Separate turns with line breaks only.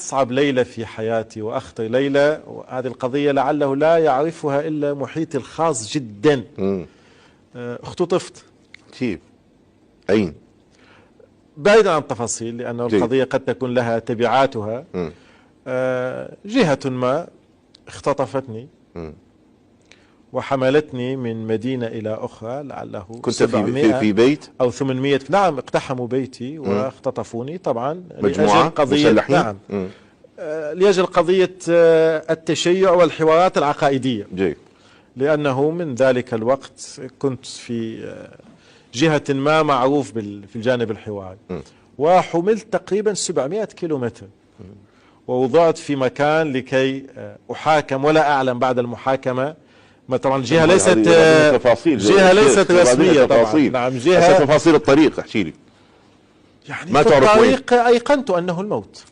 أصعب ليلة في حياتي وأخطر ليلة، وهذه القضية لعله لا يعرفها إلا محيطي الخاص جدا. اختطفت.
كيف؟ أين؟
بعيدا عن التفاصيل لأن القضية قد تكون لها تبعاتها. جهة ما اختطفتني وحملتني من مدينة إلى أخرى، لعله
كنت في بيت
أو 800. نعم، اقتحموا بيتي واختطفوني طبعا
مجموعة
لأجل قضية
مسلحين.
نعم لأجل قضية التشيع والحوارات العقائدية. لأنه من ذلك الوقت كنت في جهة ما معروف في الجانب الحواري، وحملت تقريبا 700 كيلومتر ووضعت في مكان لكي أحاكم ولا أعلم بعد المحاكمة. ما طبعا الجهة ليست جهة ليست رسمية طبعا. نعم، جهة
تفاصيل الطريق احكي لي.
يعني ما في الطريق أيقنت أنه الموت.